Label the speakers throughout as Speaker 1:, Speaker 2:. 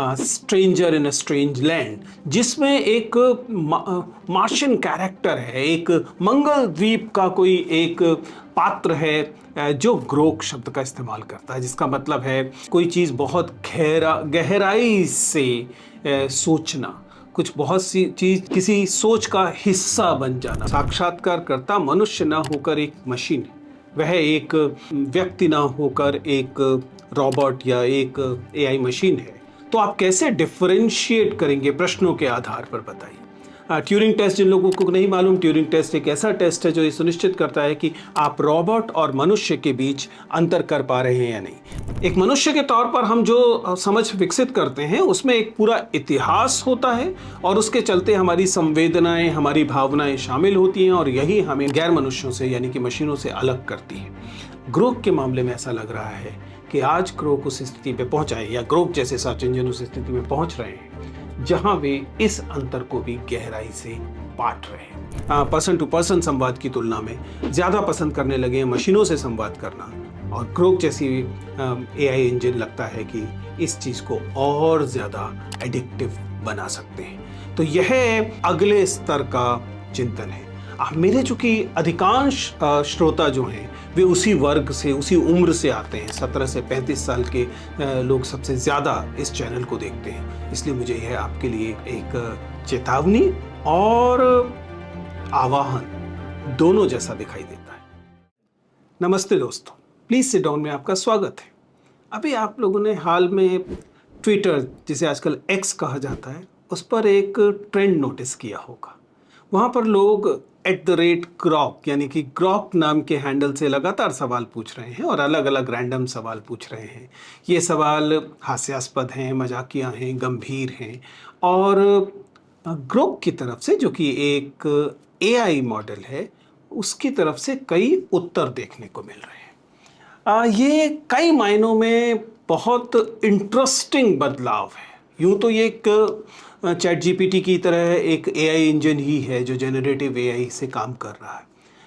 Speaker 1: Stranger in a strange land, जिसमें एक Martian character है, एक मंगल द्वीप का कोई एक पात्र है जो ग्रोक शब्द का इस्तेमाल करता है, जिसका मतलब है कोई चीज़ बहुत गहराई से सोचना, कुछ बहुत सी चीज किसी सोच का हिस्सा बन जाना। साक्षात्कारकर्ता मनुष्य ना होकर एक मशीन है, वह एक व्यक्ति ना होकर एक रोबोट या एक एआई मशीन है। तो आप कैसे डिफरेंशिएट करेंगे प्रश्नों के आधार पर, बताइए। ट्यूरिंग टेस्ट, जिन लोगों को नहीं मालूम, ट्यूरिंग टेस्ट एक ऐसा टेस्ट है जो ये सुनिश्चित करता है कि आप रोबोट और मनुष्य के बीच अंतर कर पा रहे हैं या नहीं। एक मनुष्य के तौर पर हम जो समझ विकसित करते हैं उसमें एक पूरा इतिहास होता है और उसके चलते हमारी संवेदनाएं, हमारी भावनाएं शामिल होती हैं और यही हमें गैर मनुष्यों से यानी कि मशीनों से अलग करती है। ग्रोक के मामले में ऐसा लग रहा है कि आज ग्रोक उस स्थिति पे पहुंचा है, या ग्रोक जैसे सर्च इंजन उस स्थिति में पहुंच रहे हैं जहां वे इस अंतर को भी गहराई से बांट रहे हैं। पर्सन टू पर्सन संवाद की तुलना में ज्यादा पसंद करने लगे हैं मशीनों से संवाद करना, और ग्रोक जैसी एआई इंजन लगता है कि इस चीज को और ज्यादा एडिक्टिव बना सकते हैं। तो यह अगले स्तर का चिंतन है। मेरे चूंकि अधिकांश श्रोता जो हैं वे उसी वर्ग से, उसी उम्र से आते हैं। 17 से 35 साल के लोग सबसे ज़्यादा इस चैनल को देखते हैं, इसलिए मुझे यह आपके लिए एक चेतावनी और आवाहन दोनों जैसा दिखाई देता है। नमस्ते दोस्तों, प्लीज़ सिट डाउन में आपका स्वागत है। अभी आप लोगों ने हाल में ट्विटर, जिसे आजकल एक्स कहा जाता है, उस पर एक ट्रेंड नोटिस किया होगा। वहाँ पर लोग @ग्रॉक यानी कि ग्रॉक नाम के हैंडल से लगातार सवाल पूछ रहे हैं और अलग अलग रैंडम सवाल पूछ रहे हैं। ये सवाल हास्यास्पद हैं, मजाकिया हैं, गंभीर हैं, और ग्रोक की तरफ से, जो कि एक एआई मॉडल है, उसकी तरफ से कई उत्तर देखने को मिल रहे हैं। ये कई मायनों में बहुत इंटरेस्टिंग बदलाव है। यूं तो ये एक चैट जीपीटी की तरह एक एआई इंजन ही है जो जनरेटिव एआई से काम कर रहा है,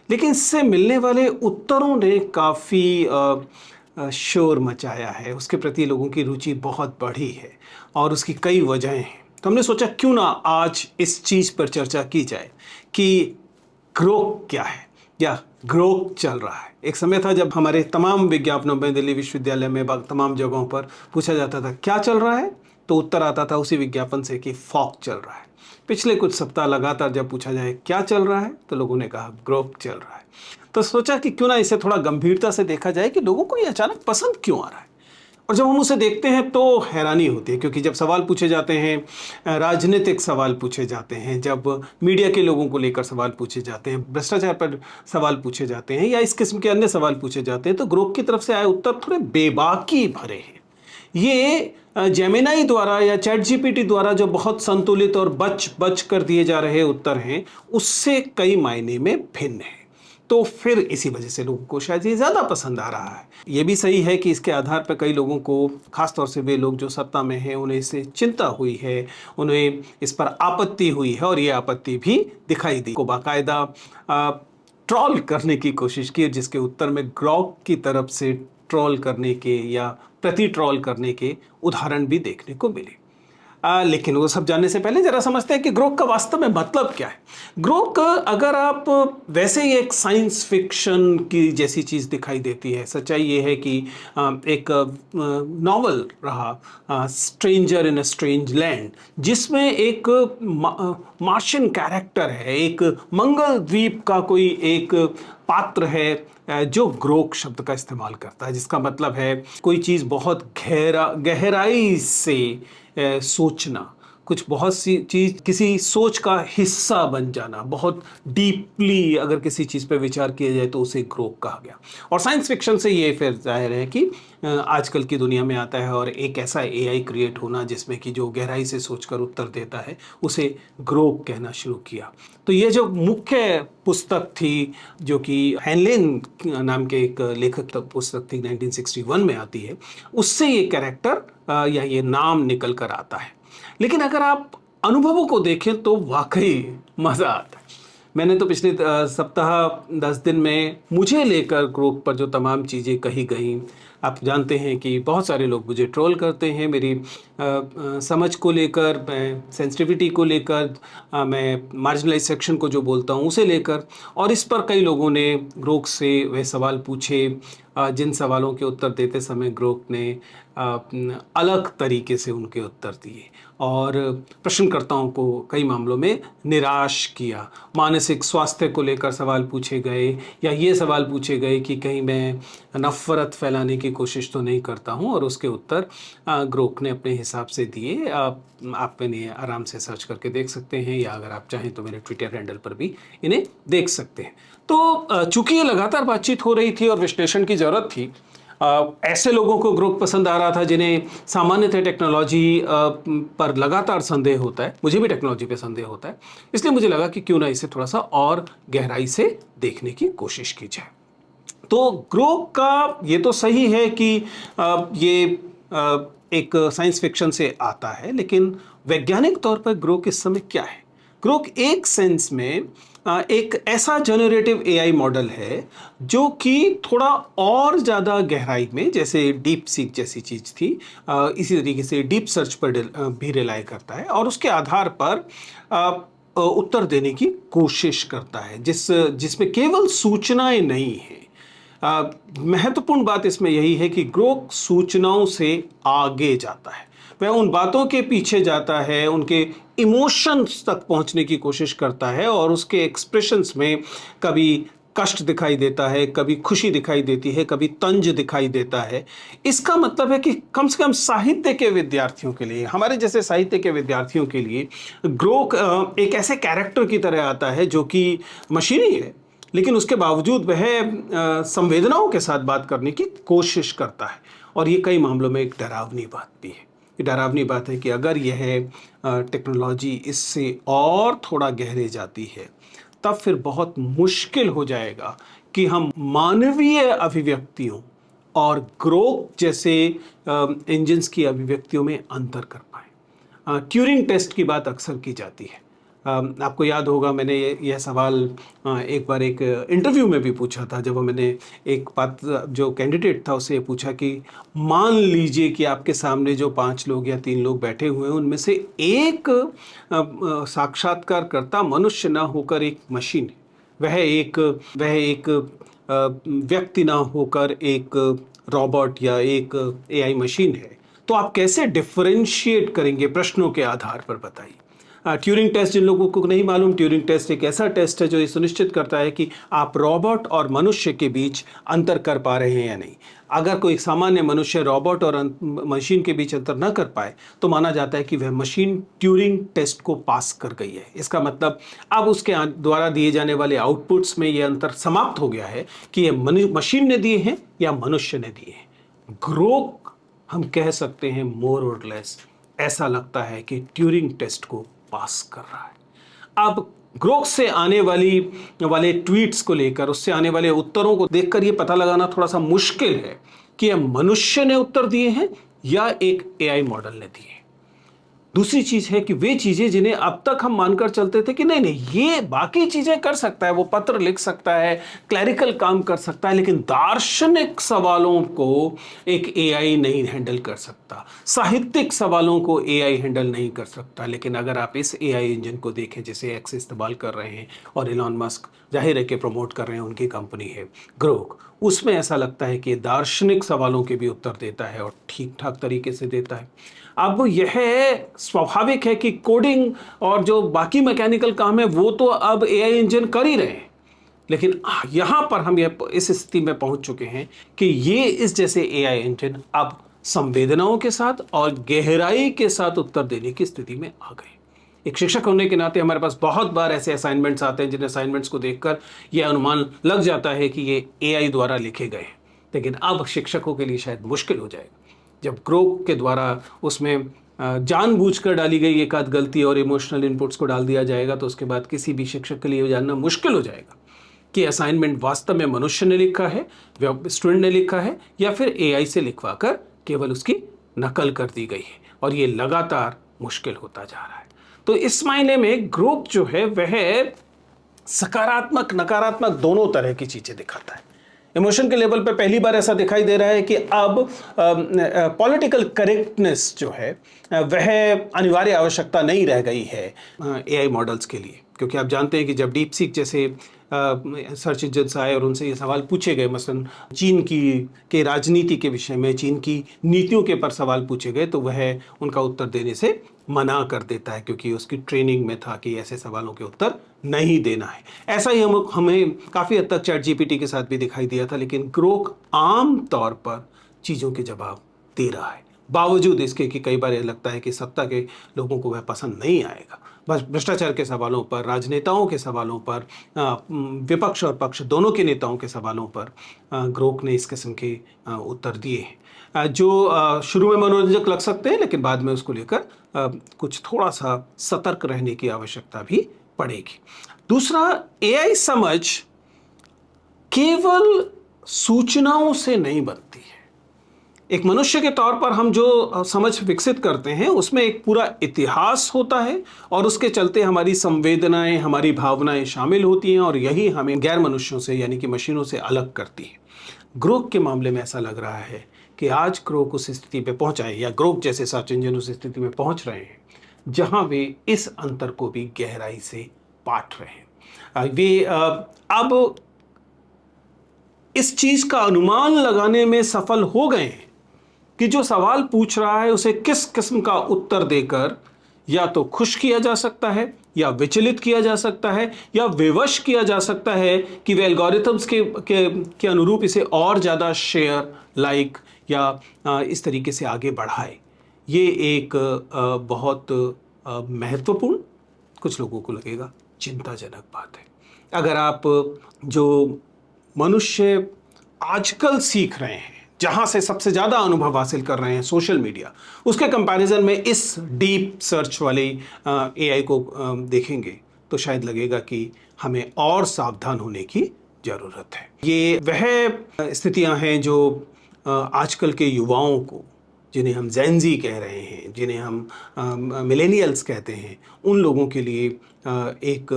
Speaker 1: लेकिन इससे मिलने वाले उत्तरों ने काफ़ी शोर मचाया है। उसके प्रति लोगों की रुचि बहुत बढ़ी है और उसकी कई वजहें हैं। तो हमने सोचा क्यों ना आज इस चीज़ पर चर्चा की जाए कि ग्रोक क्या है, या ग्रोक चल रहा है। एक समय था जब हमारे तमाम विज्ञापनों में, दिल्ली विश्वविद्यालय में, तमाम जगहों पर पूछा जाता था क्या चल रहा है, तो उत्तर आता था उसी विज्ञापन से कि फॉग चल रहा है। पिछले कुछ सप्ताह लगातार जब पूछा जाए क्या चल रहा है, तो लोगों ने कहा ग्रोक चल रहा है। तो सोचा कि क्यों ना इसे थोड़ा गंभीरता से देखा जाए कि लोगों को ये अचानक पसंद क्यों आ रहा है। और जब हम उसे देखते हैं तो हैरानी होती है, क्योंकि जब सवाल पूछे जाते हैं, राजनीतिक सवाल पूछे जाते हैं, जब मीडिया के लोगों को लेकर सवाल पूछे जाते हैं, भ्रष्टाचार पर सवाल पूछे जाते हैं, या इस किस्म के अन्य सवाल पूछे जाते हैं, तो ग्रोक की तरफ से आए उत्तर थोड़े बेबाकी भरे हैं। ये जेमिनाई द्वारा या चैट जीपीटी द्वारा जो बहुत संतुलित और बच कर दिए जा रहे उत्तर हैं, उससे कई मायने में भिन्न है। तो फिर इसी वजह से लोगों को शायद ये ज़्यादा पसंद आ रहा है। ये भी सही है कि इसके आधार पर कई लोगों को, खासतौर से वे लोग जो सत्ता में हैं, उन्हें इससे चिंता हुई है, उन्हें इस पर आपत्ति हुई है, और ये आपत्ति भी दिखाई दी को बाकायदा ट्रॉल करने की कोशिश की, जिसके उत्तर में ग्रॉक की तरफ से ट्रॉल करने के या प्रति ट्रॉल करने के उदाहरण भी देखने को मिले। लेकिन वो सब जानने से पहले जरा समझते हैं कि ग्रोक का वास्तव में मतलब क्या है। ग्रोक, अगर आप वैसे ही एक साइंस फिक्शन की जैसी चीज़ दिखाई देती है, सच्चाई ये है कि एक नॉवल रहा stranger in a strange land, जिसमें एक मार्शियन कैरेक्टर है, एक मंगल द्वीप का कोई एक पात्र है जो ग्रोक शब्द का इस्तेमाल करता है, जिसका मतलब है कोई चीज़ बहुत गहराई से सोचना, कुछ बहुत सी चीज़ किसी सोच का हिस्सा बन जाना, बहुत डीपली अगर किसी चीज़ पर विचार किया जाए तो उसे ग्रोक कहा गया। और साइंस फिक्शन से ये फिर जाहिर है कि आजकल की दुनिया में आता है, और एक ऐसा एआई क्रिएट होना जिसमें कि जो गहराई से सोचकर उत्तर देता है, उसे ग्रोक कहना शुरू किया। तो ये जो मुख्य पुस्तक थी, जो कि हेनलेन नाम के एक लेखक पुस्तक थी, 1961 में आती है, उससे ये कैरेक्टर या ये नाम निकल कर आता है। लेकिन अगर आप अनुभवों को देखें तो वाकई मज़ा आता है। मैंने तो पिछले सप्ताह 10 दिन में मुझे लेकर ग्रोक पर जो तमाम चीज़ें कही गई, आप जानते हैं कि बहुत सारे लोग मुझे ट्रोल करते हैं मेरी समझ को लेकर, मैं सेंसिटिविटी को लेकर, मैं मार्जिनलाइज सेक्शन को जो बोलता हूँ उसे लेकर। और इस पर कई लोगों ने ग्रोक से वह सवाल पूछे जिन सवालों के उत्तर देते समय ग्रोक ने अलग तरीके से उनके उत्तर दिए और प्रश्नकर्ताओं को कई मामलों में निराश किया। मानसिक स्वास्थ्य को लेकर सवाल पूछे गए या ये सवाल पूछे गए कि कहीं मैं नफ़रत फैलाने की कोशिश तो नहीं करता हूँ, और उसके उत्तर ग्रोक ने अपने हिसाब से दिए। आप इन्हें आराम से सर्च करके देख सकते हैं, या अगर आप चाहें तो मेरे ट्विटर हैंडल पर भी इन्हें देख सकते हैं। तो चूंकि ये लगातार बातचीत हो रही थी और विश्लेषण की ज़रूरत थी, ऐसे लोगों को ग्रोक पसंद आ रहा था जिन्हें सामान्यतः टेक्नोलॉजी पर लगातार संदेह होता है। मुझे भी टेक्नोलॉजी पे संदेह होता है, इसलिए मुझे लगा कि क्यों ना इसे थोड़ा सा और गहराई से देखने की कोशिश की जाए। तो ग्रोक का ये तो सही है कि ये एक साइंस फिक्शन से आता है, लेकिन वैज्ञानिक तौर पर ग्रोक इस समय क्या है? ग्रोक एक सेंस में एक ऐसा जनरेटिव एआई मॉडल है जो कि थोड़ा और ज़्यादा गहराई में, जैसे डीप सीक जैसी चीज़ थी, इसी तरीके से डीप सर्च पर भी रिलाई करता है और उसके आधार पर उत्तर देने की कोशिश करता है, जिसमें केवल सूचनाएं नहीं हैं। महत्वपूर्ण बात इसमें यही है कि ग्रोक सूचनाओं से आगे जाता है। वह उन बातों के पीछे जाता है, उनके इमोशंस तक पहुंचने की कोशिश करता है और उसके एक्सप्रेशंस में कभी कष्ट दिखाई देता है, कभी खुशी दिखाई देती है, कभी तंज दिखाई देता है। इसका मतलब है कि कम से कम साहित्य के विद्यार्थियों के लिए, हमारे जैसे साहित्य के विद्यार्थियों के लिए ग्रोक एक ऐसे कैरेक्टर की तरह आता है जो कि मशीनी है, लेकिन उसके बावजूद वह संवेदनाओं के साथ बात करने की कोशिश करता है। और ये कई मामलों में एक डरावनी बात भी है। ये डरावनी बात है कि अगर यह टेक्नोलॉजी इससे और थोड़ा गहरे जाती है, तब फिर बहुत मुश्किल हो जाएगा कि हम मानवीय अभिव्यक्तियों और ग्रोक जैसे इंजन्स की अभिव्यक्तियों में अंतर कर पाए। ट्यूरिंग टेस्ट की बात अक्सर की जाती है। आपको याद होगा मैंने यह सवाल एक बार एक इंटरव्यू में भी पूछा था, जब मैंने एक पात्र जो कैंडिडेट था उससे पूछा कि मान लीजिए कि आपके सामने जो 5 लोग या 3 लोग बैठे हुए हैं, उनमें से एक साक्षात्कारकर्ता मनुष्य ना होकर एक मशीन है, वह एक व्यक्ति ना होकर एक रोबोट या एक एआई मशीन है, तो आप कैसे डिफरेंशिएट करेंगे प्रश्नों के आधार पर, बताइए। ट्यूरिंग टेस्ट जिन लोगों को नहीं मालूम, ट्यूरिंग टेस्ट एक ऐसा टेस्ट है जो ये सुनिश्चित करता है कि आप रोबोट और मनुष्य के बीच अंतर कर पा रहे हैं या नहीं। अगर कोई सामान्य मनुष्य रोबोट और मशीन के बीच अंतर न कर पाए तो माना जाता है कि वह मशीन ट्यूरिंग टेस्ट को पास कर गई है। इसका मतलब अब उसके द्वारा दिए जाने वाले आउटपुट्स में यह अंतर समाप्त हो गया है कि यह मशीन ने दिए हैं या मनुष्य ने दिए हैं। ग्रोक हम कह सकते हैं मोर और लेस ऐसा लगता है कि ट्यूरिंग टेस्ट को पास कर रहा है। अब ग्रोक से आने वाले ट्वीट्स को लेकर, उससे आने वाले उत्तरों को देखकर यह पता लगाना थोड़ा सा मुश्किल है कि यह मनुष्य ने उत्तर दिए हैं या एक एआई मॉडल ने दिए हैं। दूसरी चीज है कि वे चीजें जिन्हें अब तक हम मानकर चलते थे कि नहीं नहीं ये बाकी चीजें कर सकता है, वो पत्र लिख सकता है, क्लरिकल काम कर सकता है, लेकिन दार्शनिक सवालों को एक एआई नहीं हैंडल कर सकता, साहित्यिक सवालों को एआई हैंडल नहीं कर सकता। लेकिन अगर आप इस एआई इंजन को देखें जिसे एक्स इस्तेमाल कर रहे हैं और इलॉन मस्क जाहिर है कि प्रमोट कर रहे हैं, उनकी कंपनी है ग्रोक, उसमें ऐसा लगता है कि दार्शनिक सवालों के भी उत्तर देता है और ठीक ठाक तरीके से देता है। अब यह स्वाभाविक है कि कोडिंग और जो बाकी मैकेनिकल काम है वो तो अब एआई इंजन कर ही रहे हैं, लेकिन यहाँ पर हम इस स्थिति में पहुंच चुके हैं कि ये इस जैसे एआई इंजन अब संवेदनाओं के साथ और गहराई के साथ उत्तर देने की स्थिति में आ गए। एक शिक्षक होने के नाते हमारे पास बहुत बार ऐसे असाइनमेंट्स आते हैं जिन असाइनमेंट्स को देखकर यह अनुमान लग जाता है कि ये एआई द्वारा लिखे गए हैं, लेकिन अब शिक्षकों के लिए शायद मुश्किल हो जाएगा जब ग्रोक के द्वारा उसमें जानबूझकर डाली गई एक आध गलती और इमोशनल इनपुट्स को डाल दिया जाएगा, तो उसके बाद किसी भी शिक्षक के लिए जानना मुश्किल हो जाएगा कि असाइनमेंट वास्तव में मनुष्य ने लिखा है, स्टूडेंट ने लिखा है, या फिर एआई से लिखवाकर केवल उसकी नकल कर दी गई है। और ये लगातार मुश्किल होता जा रहा है। तो इस मायने में ग्रोक जो है वह सकारात्मक नकारात्मक दोनों तरह की चीजें दिखाता है। इमोशन के लेवल पे पहली बार ऐसा दिखाई दे रहा है कि अब पॉलिटिकल करेक्टनेस जो है वह अनिवार्य आवश्यकता नहीं रह गई है एआई मॉडल्स के लिए, क्योंकि आप जानते हैं कि जब डीप सीक जैसे सर्च इंजन्स आए और उनसे ये सवाल पूछे गए, मसलन चीन के राजनीति के विषय में, चीन की नीतियों के पर सवाल पूछे गए, तो वह उनका उत्तर देने से मना कर देता है, क्योंकि उसकी ट्रेनिंग में था कि ऐसे सवालों के उत्तर नहीं देना है। ऐसा ही हमें काफ़ी हद तक चैट जीपीटी के साथ भी दिखाई दिया था, लेकिन ग्रोक आम तौर पर चीज़ों के जवाब दे रहा है, बावजूद इसके कि कई बार यह लगता है कि सत्ता के लोगों को वह पसंद नहीं आएगा। बस भ्रष्टाचार के सवालों पर, राजनेताओं के सवालों पर, विपक्ष और पक्ष दोनों के नेताओं के सवालों पर ग्रोक ने इस किस्म के उत्तर दिए हैं, जो शुरू में मनोरंजक लग सकते हैं, लेकिन बाद में उसको लेकर कुछ थोड़ा सा सतर्क रहने की आवश्यकता भी पड़ेगी। दूसरा, एआई समझ केवल सूचनाओं से नहीं बनती है। एक मनुष्य के तौर पर हम जो समझ विकसित करते हैं उसमें एक पूरा इतिहास होता है, और उसके चलते हमारी संवेदनाएं, हमारी भावनाएं शामिल होती हैं, और यही हमें गैर मनुष्यों से यानी कि मशीनों से अलग करती है। ग्रोक के मामले में ऐसा लग रहा है कि आज ग्रोक उस स्थिति पे पहुंचा है, या ग्रोक जैसे सर्च इंजन उस स्थिति में पहुंच रहे हैं जहां वे इस अंतर को भी गहराई से पाट रहे हैं। वे अब इस चीज का अनुमान लगाने में सफल हो गए हैं कि जो सवाल पूछ रहा है उसे किस किस्म का उत्तर देकर या तो खुश किया जा सकता है, या विचलित किया जा सकता है, या विवश किया जा सकता है कि वे एल्गोरिथम्स के अनुरूप इसे और ज़्यादा शेयर, लाइक या इस तरीके से आगे बढ़ाए। ये एक बहुत महत्वपूर्ण, कुछ लोगों को लगेगा चिंताजनक बात है। अगर आप जो मनुष्य आजकल सीख रहे हैं, जहां से सबसे ज़्यादा अनुभव हासिल कर रहे हैं, सोशल मीडिया, उसके कंपैरिजन में इस डीप सर्च वाली एआई को देखेंगे तो शायद लगेगा कि हमें और सावधान होने की ज़रूरत है। ये वह स्थितियां हैं जो आजकल के युवाओं को, जिन्हें हम जेनजी कह रहे हैं, जिन्हें हम मिलेनियल्स कहते हैं, उन लोगों के लिए एक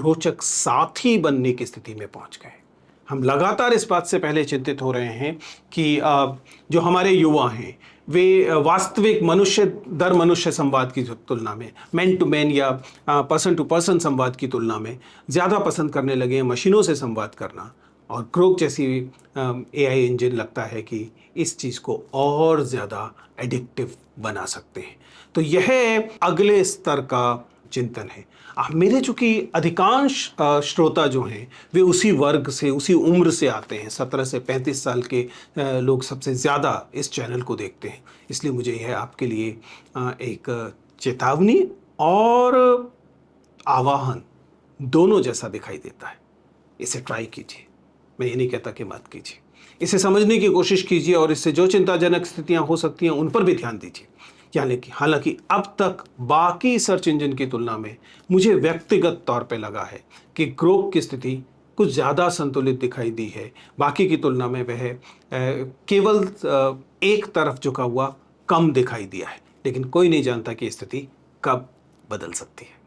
Speaker 1: रोचक साथी बनने की स्थिति में पहुंच गए। हम लगातार इस बात से पहले चिंतित हो रहे हैं कि जो हमारे युवा हैं वे वास्तविक मनुष्य दर मनुष्य संवाद की तुलना में, मैन टू मैन या पर्सन टू पर्सन संवाद की तुलना में ज़्यादा पसंद करने लगे हैं मशीनों से संवाद करना। और ग्रोक जैसी एआई इंजन लगता है कि इस चीज़ को और ज़्यादा एडिक्टिव बना सकते हैं। तो यह अगले स्तर का चिंतन है। मेरे चूँकि अधिकांश श्रोता जो हैं वे उसी वर्ग से, उसी उम्र से आते हैं, 17 से 35 साल के लोग सबसे ज़्यादा इस चैनल को देखते हैं। इसलिए मुझे यह आपके लिए एक चेतावनी और आवाहन दोनों जैसा दिखाई देता है। इसे ट्राई कीजिए, मैं ये नहीं कहता कि मत कीजिए। इसे समझने की कोशिश कीजिए, और इससे जो चिंताजनक स्थितियाँ हो सकती हैं उन पर भी ध्यान दीजिए। हालांकि अब तक बाकी सर्च इंजन की तुलना में मुझे व्यक्तिगत तौर पे लगा है कि ग्रोक की स्थिति कुछ ज़्यादा संतुलित दिखाई दी है। बाकी की तुलना में वह केवल एक तरफ झुका हुआ कम दिखाई दिया है, लेकिन कोई नहीं जानता कि स्थिति कब बदल सकती है।